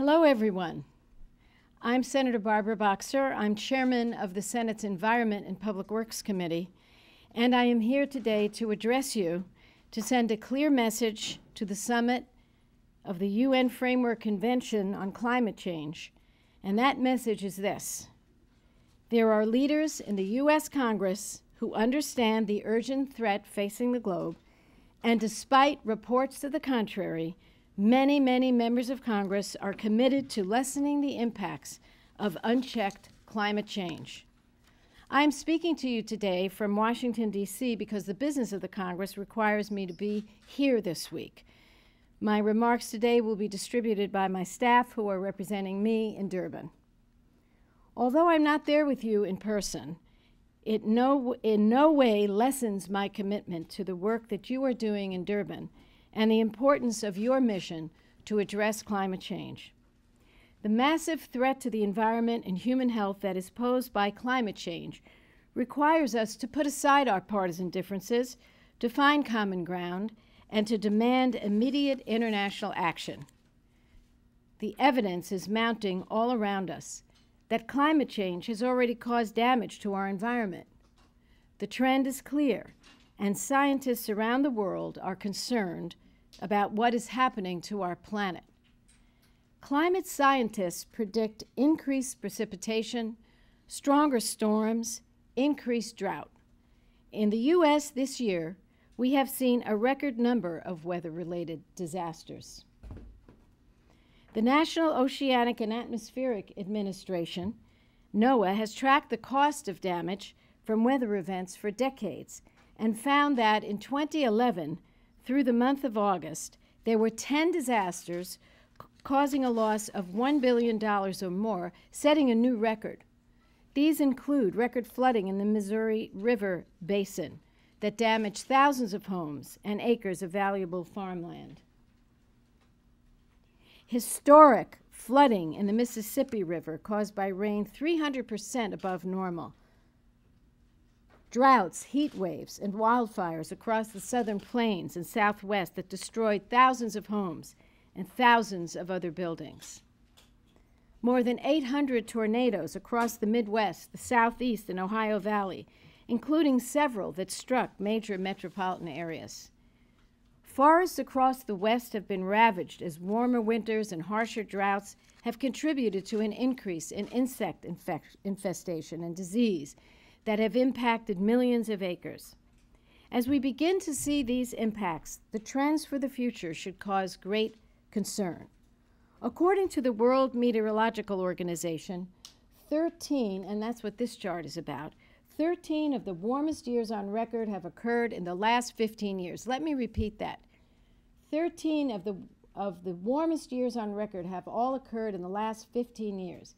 Hello, everyone. I'm Senator Barbara Boxer. I'm chairman of the Senate's Environment and Public Works Committee, and I am here today to address you to send a clear message to the summit of the UN Framework Convention on Climate Change, and that message is this. There are leaders in the U.S. Congress who understand the urgent threat facing the globe, and despite reports to the contrary, many members of Congress are committed to lessening the impacts of unchecked climate change. I'm speaking to you today from Washington, D.C. because the business of the Congress requires me to be here this week. My remarks today will be distributed by my staff who are representing me in Durban. Although I'm not there with you in person, it in no way lessens my commitment to the work that you are doing in Durban and the importance of your mission to address climate change. The massive threat to the environment and human health that is posed by climate change requires us to put aside our partisan differences, to find common ground, and to demand immediate international action. The evidence is mounting all around us that climate change has already caused damage to our environment. The trend is clear, and scientists around the world are concerned about what is happening to our planet. Climate scientists predict increased precipitation, stronger storms, increased drought. In the U.S. this year, we have seen a record number of weather-related disasters. The National Oceanic and Atmospheric Administration, NOAA, has tracked the cost of damage from weather events for decades and found that in 2011, through the month of August, there were 10 disasters causing a loss of $1 billion or more, setting a new record. These include record flooding in the Missouri River Basin that damaged thousands of homes and acres of valuable farmland. Historic flooding in the Mississippi River caused by rain 300% above normal. Droughts, heat waves, and wildfires across the southern plains and southwest that destroyed thousands of homes and thousands of other buildings. More than 800 tornadoes across the Midwest, the Southeast, and Ohio Valley, including several that struck major metropolitan areas. Forests across the West have been ravaged as warmer winters and harsher droughts have contributed to an increase in insect infestation and disease that have impacted millions of acres. As we begin to see these impacts, the trends for the future should cause great concern. According to the World Meteorological Organization, 13, and that's what this chart is about, 13 of the warmest years on record have occurred in the last 15 years. Let me repeat that. 13 of the warmest years on record have all occurred in the last 15 years.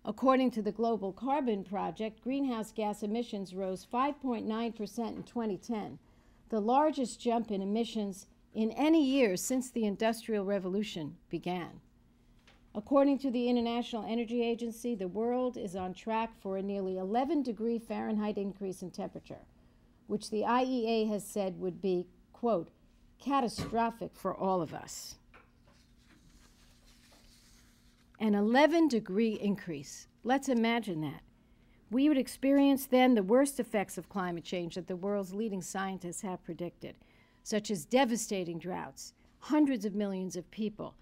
According to the Global Carbon Project, greenhouse gas emissions rose 5.9% in 2010, the largest jump in emissions in any year since the Industrial Revolution began. According to the International Energy Agency, the world is on track for a nearly 11-degree Fahrenheit increase in temperature, which the IEA has said would be, quote, catastrophic for all of us. An 11-degree increase. Let's imagine that. We would experience then the worst effects of climate change that the world's leading scientists have predicted, such as devastating droughts, hundreds of millions of people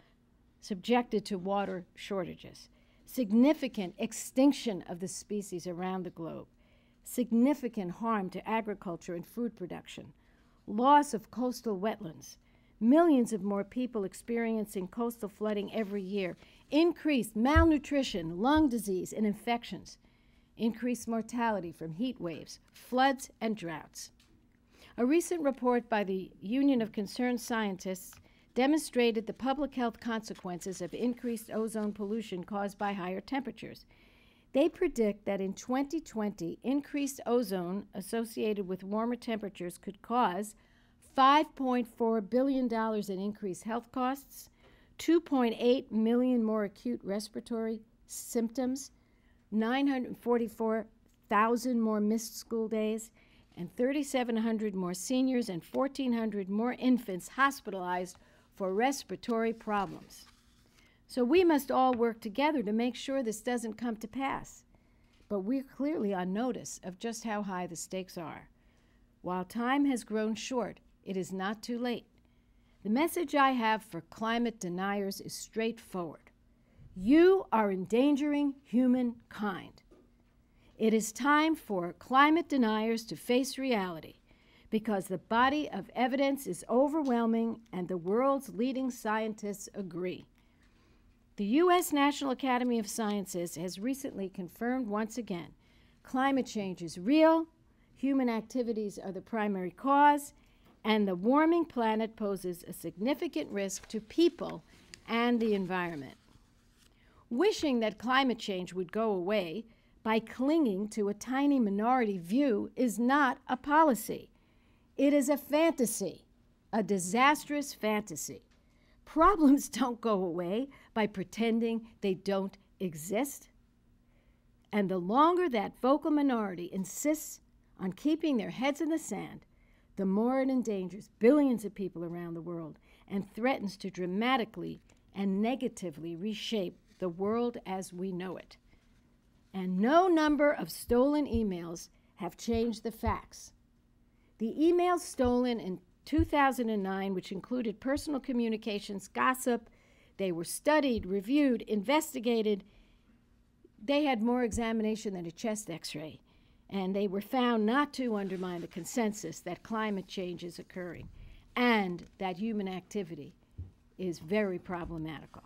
subjected to water shortages, significant extinction of the species around the globe, significant harm to agriculture and food production, loss of coastal wetlands, millions of more people experiencing coastal flooding every year, increased malnutrition, lung disease, and infections, increased mortality from heat waves, floods, and droughts. A recent report by the Union of Concerned Scientists demonstrated the public health consequences of increased ozone pollution caused by higher temperatures. They predict that in 2020, increased ozone associated with warmer temperatures could cause $5.4 billion in increased health costs, 2.8 million more acute respiratory symptoms, 944,000 more missed school days, and 3,700 more seniors and 1,400 more infants hospitalized for respiratory problems. So we must all work together to make sure this doesn't come to pass. But we're clearly on notice of just how high the stakes are. While time has grown short, it is not too late. The message I have for climate deniers is straightforward. You are endangering humankind. It is time for climate deniers to face reality because the body of evidence is overwhelming and the world's leading scientists agree. The U.S. National Academy of Sciences has recently confirmed once again climate change is real, human activities are the primary cause, and the warming planet poses a significant risk to people and the environment. Wishing that climate change would go away by clinging to a tiny minority view is not a policy. It is a fantasy, a disastrous fantasy. Problems don't go away by pretending they don't exist. And the longer that vocal minority insists on keeping their heads in the sand, the more it endangers billions of people around the world and threatens to dramatically and negatively reshape the world as we know it. And no number of stolen emails have changed the facts. The emails stolen in 2009, which included personal communications, gossip, they were studied, reviewed, investigated. They had more examination than a chest x-ray, and they were found not to undermine the consensus that climate change is occurring and that human activity is very problematical.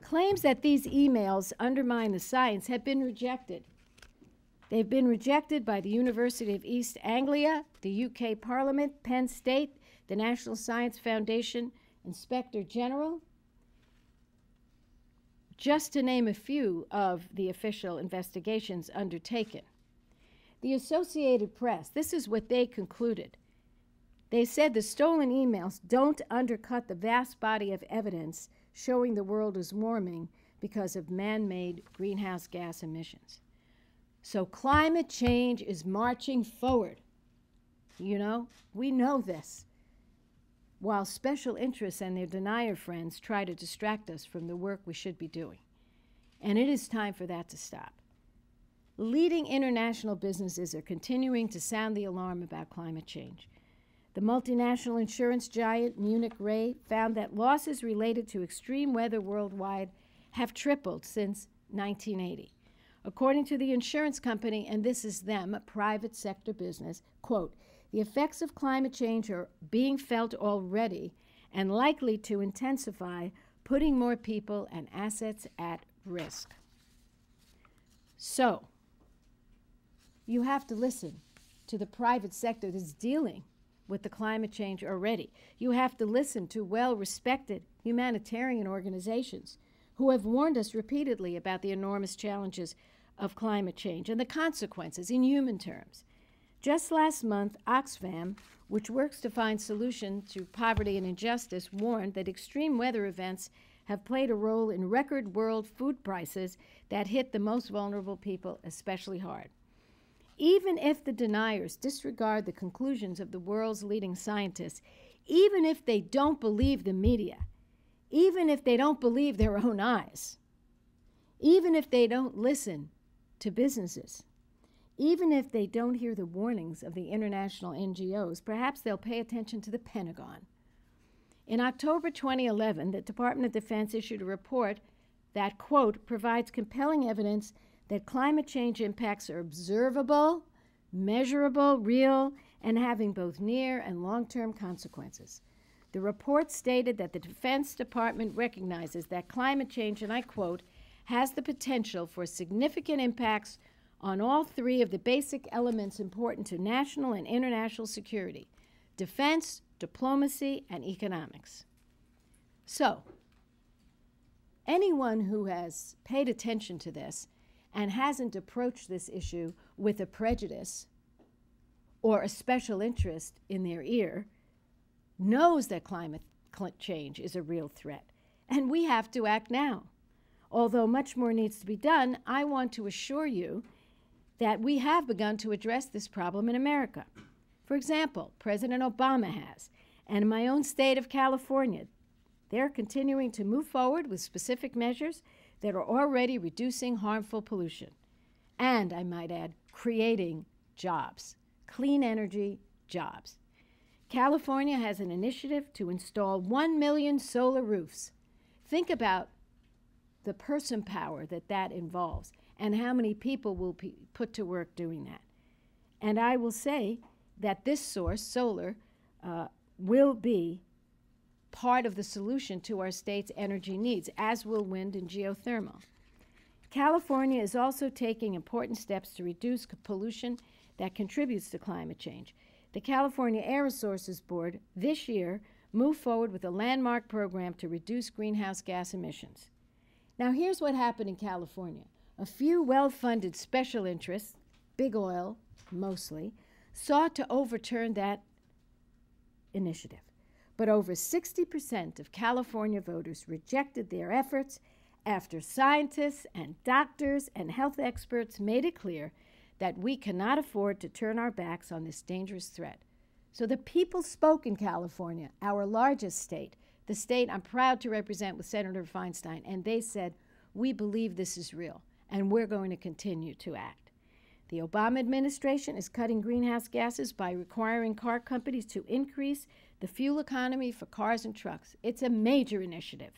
Claims that these emails undermine the science have been rejected. They've been rejected by the University of East Anglia, the UK Parliament, Penn State, the National Science Foundation, Inspector General, just to name a few of the official investigations undertaken. The Associated Press, this is what they concluded. They said the stolen emails don't undercut the vast body of evidence showing the world is warming because of man-made greenhouse gas emissions. So climate change is marching forward. You know, we know this. While special interests and their denier friends try to distract us from the work we should be doing. And it is time for that to stop. Leading international businesses are continuing to sound the alarm about climate change. The multinational insurance giant Munich Re found that losses related to extreme weather worldwide have tripled since 1980. According to the insurance company, and this is them, a private sector business, quote, the effects of climate change are being felt already and likely to intensify, putting more people and assets at risk. So, you have to listen to the private sector that's dealing with the climate change already. You have to listen to well-respected humanitarian organizations who have warned us repeatedly about the enormous challenges of climate change and the consequences in human terms. Just last month, Oxfam, which works to find solutions to poverty and injustice, warned that extreme weather events have played a role in record world food prices that hit the most vulnerable people especially hard. Even if the deniers disregard the conclusions of the world's leading scientists, even if they don't believe the media, even if they don't believe their own eyes, even if they don't listen to businesses, even if they don't hear the warnings of the international NGOs, perhaps they'll pay attention to the Pentagon. In October 2011, the Department of Defense issued a report that, quote, provides compelling evidence that climate change impacts are observable, measurable, real, and having both near and long-term consequences. The report stated that the Defense Department recognizes that climate change, and I quote, has the potential for significant impacts on all three of the basic elements important to national and international security: defense, diplomacy, and economics. So, anyone who has paid attention to this and hasn't approached this issue with a prejudice or a special interest in their ear knows that climate change is a real threat, and we have to act now. Although much more needs to be done, I want to assure you that we have begun to address this problem in America. For example, President Obama has, and in my own state of California, They're continuing to move forward with specific measures that are already reducing harmful pollution. And, I might add, creating jobs, clean energy jobs. California has an initiative to install 1 million solar roofs. Think about the person power that involves and how many people will be put to work doing that. And I will say that this source, solar, will be part of the solution to our state's energy needs, as will wind and geothermal. California is also taking important steps to reduce pollution that contributes to climate change. The California Air Resources Board this year moved forward with a landmark program to reduce greenhouse gas emissions. Now, here's what happened in California. A few well-funded special interests, big oil mostly, sought to overturn that initiative. But over 60% of California voters rejected their efforts after scientists and doctors and health experts made it clear that we cannot afford to turn our backs on this dangerous threat. So the people spoke in California, our largest state, the state I'm proud to represent with Senator Feinstein, and they said, we believe this is real, and we're going to continue to act. The Obama administration is cutting greenhouse gases by requiring car companies to increase the fuel economy for cars and trucks. It's a major initiative.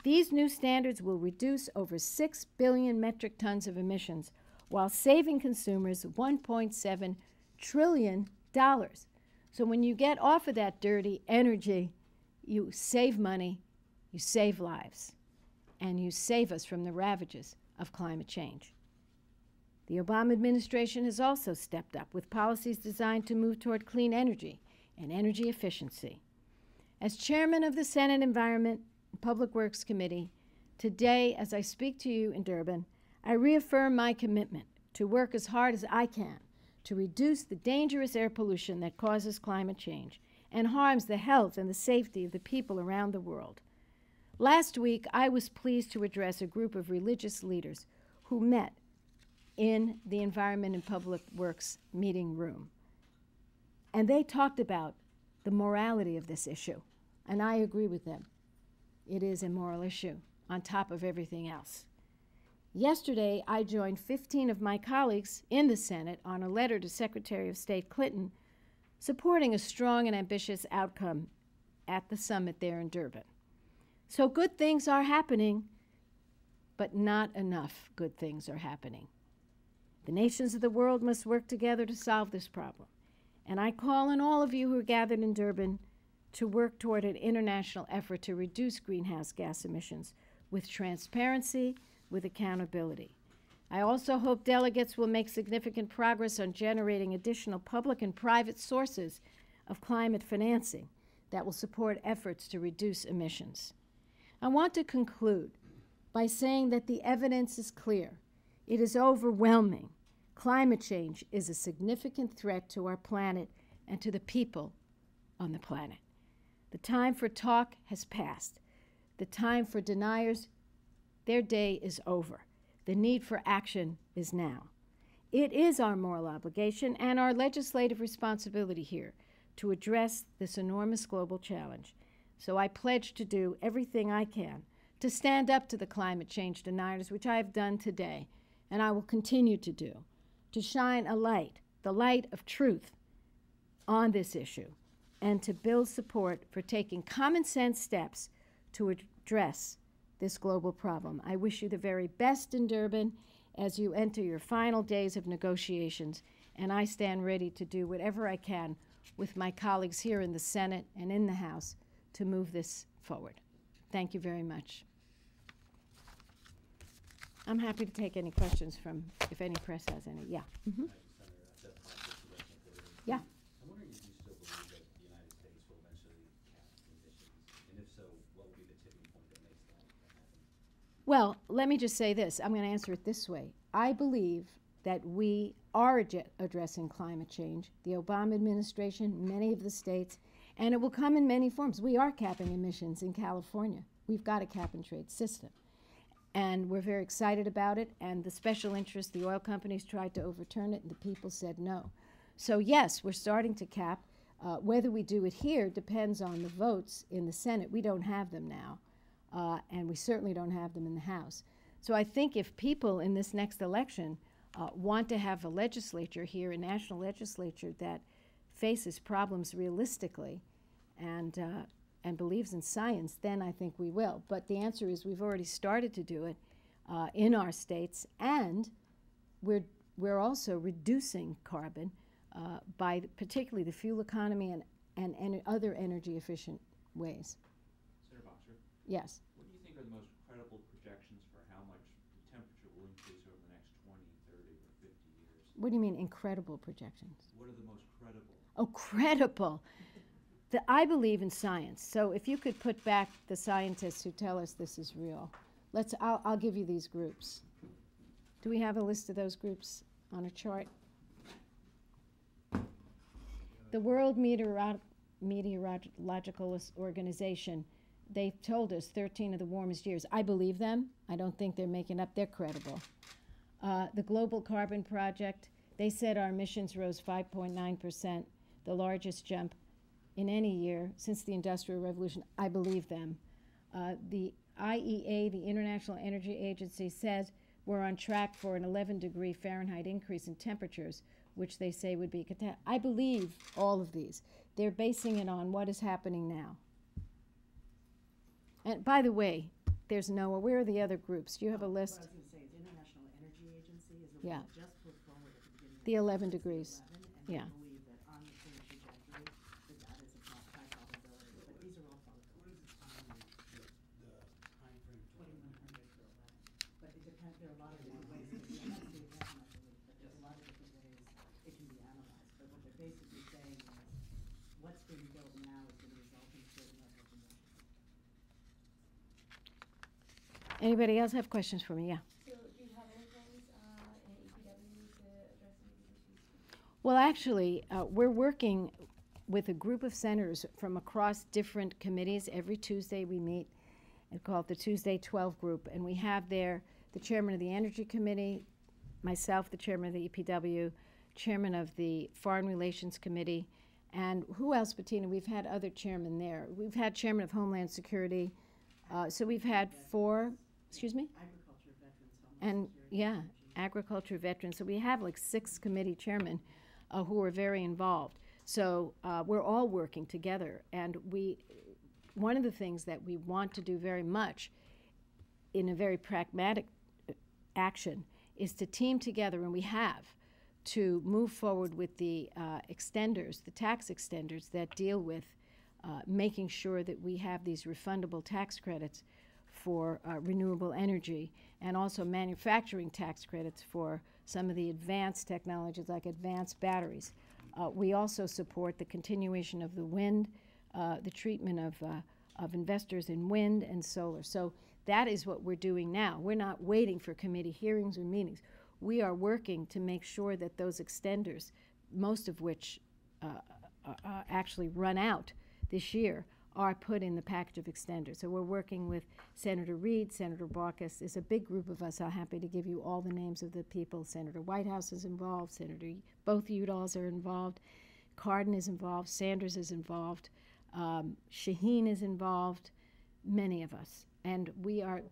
These new standards will reduce over 6 billion metric tons of emissions while saving consumers $1.7 trillion. So when you get off of that dirty energy, you save money, you save lives, and you save us from the ravages of climate change. The Obama administration has also stepped up with policies designed to move toward clean energy and energy efficiency. As chairman of the Senate Environment and Public Works Committee, today, as I speak to you in Durban, I reaffirm my commitment to work as hard as I can to reduce the dangerous air pollution that causes climate change and harms the health and the safety of the people around the world. Last week, I was pleased to address a group of religious leaders who met in the Environment and Public Works meeting room. And they talked about the morality of this issue, and I agree with them. It is a moral issue on top of everything else. Yesterday, I joined 15 of my colleagues in the Senate on a letter to Secretary of State Clinton supporting a strong and ambitious outcome at the summit there in Durban. So good things are happening, but not enough good things are happening. The nations of the world must work together to solve this problem. And I call on all of you who are gathered in Durban to work toward an international effort to reduce greenhouse gas emissions with transparency, with accountability. I also hope delegates will make significant progress on generating additional public and private sources of climate financing that will support efforts to reduce emissions. I want to conclude by saying that the evidence is clear. It is overwhelming. Climate change is a significant threat to our planet and to the people on the planet. The time for talk has passed. The time for deniers, their day is over. The need for action is now. It is our moral obligation and our legislative responsibility here to address this enormous global challenge. So I pledge to do everything I can to stand up to the climate change deniers, which I have done today, and I will continue to do, to shine a light, the light of truth, on this issue, and to build support for taking common sense steps to address this global problem. I wish you the very best in Durban as you enter your final days of negotiations, and I stand ready to do whatever I can with my colleagues here in the Senate and in the House to move this forward. Thank you very much. I'm happy to take any questions from, if any press has any. Yeah. Mm-hmm. Yeah. I'm wondering if you still believe that the United States will eventually cap emissions, and if so, what will be the tipping point that makes that happen? Well, let me just say this. I'm going to answer it this way. I believe that we are addressing climate change, the Obama administration, many of the states, and it will come in many forms. We are capping emissions in California. We've got a cap-and-trade system. And we're very excited about it, and the special interests, the oil companies tried to overturn it, and the people said no. So yes, we're starting to cap. Whether we do it here depends on the votes in the Senate. We don't have them now, and we certainly don't have them in the House. So I think if people in this next election want to have a legislature here, a national legislature that faces problems realistically and believes in science, then I think we will. But the answer is we've already started to do it in our states, and we're also reducing carbon by particularly the fuel economy and other energy efficient ways. Senator Boxer, Yes. what do you think are the most credible projections for how much the temperature will increase over the next 20, 30, or 50 years? What do you mean incredible projections? What are the most credible? Oh, credible. I believe in science. So if you could put back the scientists who tell us this is real. I'll give you these groups. Do we have a list of those groups on a chart? The World Meteorological Organization, they've told us 13 of the warmest years. I believe them. I don't think they're making up. They're credible. The Global Carbon Project, they said our emissions rose 5.9%, the largest jump in any year since the Industrial Revolution. I believe them. The IEA, the International Energy Agency, says we're on track for an 11-degree Fahrenheit increase in temperatures, which they say would be catastrophic. I believe all of these. They're basing it on what is happening now. And by the way, there's NOAA. Where are the other groups? Do you have a list? What I was going to say is the International Energy Agency is the Yeah. one that just put forward at the beginning of The 11 degrees. 11, and Yeah. they believe that on the same trajectory, that is a high probability. But these are all probabilities. What is the time frame? 2100 to 11. But it depends. There are a lot of different ways. That's the example, I believe. But there's a lot of different ways it can be analyzed. But what they're basically saying is what's being built now is going to result in a certain level of emissions. Anybody else have questions for me? Yeah. So do you have any plans in EPW to address some of these issues? Well, actually, we're working with a group of senators from across different committees. Every Tuesday we meet and call it the Tuesday 12 group. And we have there the chairman of the Energy Committee, myself, the chairman of the EPW, chairman of the Foreign Relations Committee, and who else, Bettina? We've had other chairmen there. We've had chairman of Homeland Security. So we've had 4, excuse me? Agriculture, veterans, homeland And security, yeah, energy. agriculture veterans. So we have like 6 committee chairmen who are very involved. So we're all working together. And one of the things that we want to do very much in a very pragmatic action is to team together, and we have, to move forward with the extenders, the tax extenders that deal with making sure that we have these refundable tax credits for renewable energy, and also manufacturing tax credits for some of the advanced technologies like advanced batteries. We also support the continuation of the wind, the treatment of investors in wind and solar. So that is what we're doing now. We're not waiting for committee hearings or meetings. We are working to make sure that those extenders, most of which actually run out this year, are put in the package of extenders. So we're working with Senator Reid, Senator Baucus. There's a big group of us. I'm happy to give you all the names of the people. Senator Whitehouse is involved. Both Udalls are involved. Cardin is involved. Sanders is involved. Shaheen is involved. Many of us. And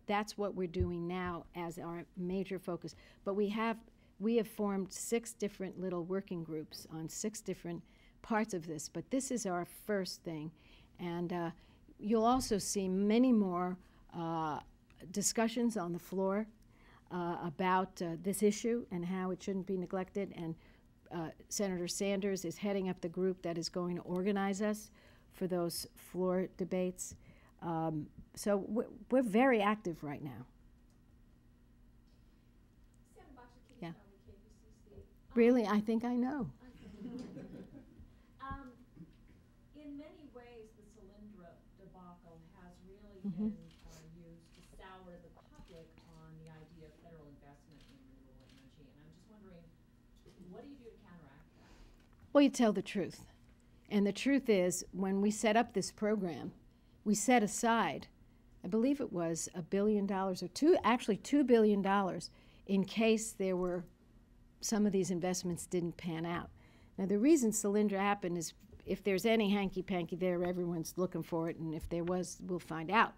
that's what we're doing now as our major focus. But we have formed 6 different little working groups on 6 different parts of this. But this is our first thing. And you'll also see many more discussions on the floor about this issue and how it shouldn't be neglected. And Senator Sanders is heading up the group that is going to organize us for those floor debates. So we're very active right now. Senator Boxer, Katie Yeah. Conley, KBC State. Really, I think I know. In many ways, the Solyndra debacle has really Mhm. been used to sour the public on the idea of federal investment in renewable energy. And I'm just wondering, what do you do to counteract that? Well, you tell the truth. And the truth is, when we set up this program, we set aside, I believe it was $1 billion or $2 billion in case there were some of these investments didn't pan out. Now, the reason Solyndra happened if there's any hanky-panky there, everyone's looking for it, and if there was, we'll find out.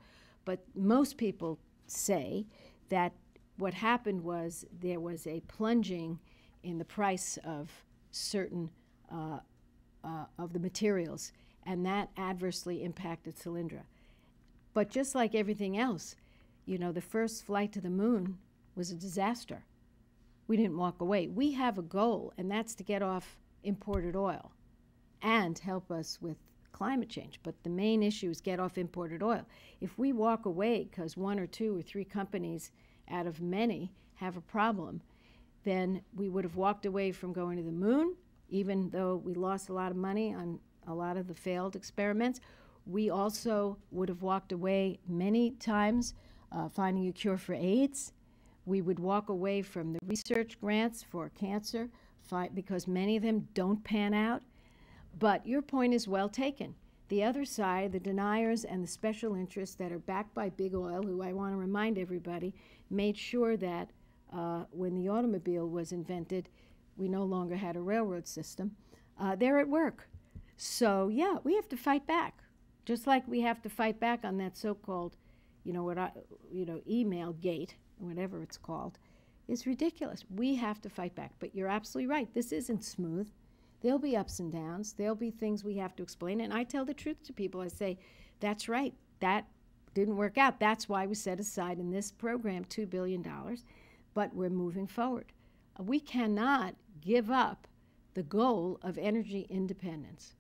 But most people say that what happened was there was a plunging in the price of certain of the materials, and that adversely impacted Solyndra. But just like everything else, you know, the first flight to the moon was a disaster. We didn't walk away. We have a goal, and that's to get off imported oil and help us with climate change. But the main issue is get off imported oil. If we walk away because 1 or 2 or 3 companies out of many have a problem, then we would have walked away from going to the moon, even though we lost a lot of money on a lot of the failed experiments. We also would have walked away many times finding a cure for AIDS. We would walk away from the research grants for cancer because many of them don't pan out. But your point is well taken. The other side, the deniers and the special interests that are backed by big oil, who I want to remind everybody, made sure that when the automobile was invented, we no longer had a railroad system. They're at work. So yeah, we have to fight back, just like we have to fight back on that so-called, email gate, whatever it's called. It's ridiculous. We have to fight back. But you're absolutely right. This isn't smooth. There'll be ups and downs. There'll be things we have to explain. And I tell the truth to people. I say, that's right. That didn't work out. That's why we set aside in this program $2 billion. But we're moving forward. We cannot give up the goal of energy independence.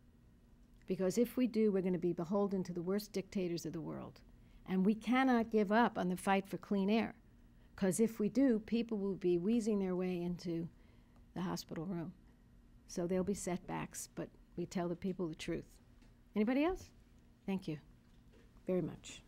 Because if we do, we're going to be beholden to the worst dictators of the world. And we cannot give up on the fight for clean air. Because if we do, people will be wheezing their way into the hospital room. So there'll be setbacks, but we tell the people the truth. Anybody else? Thank you very much.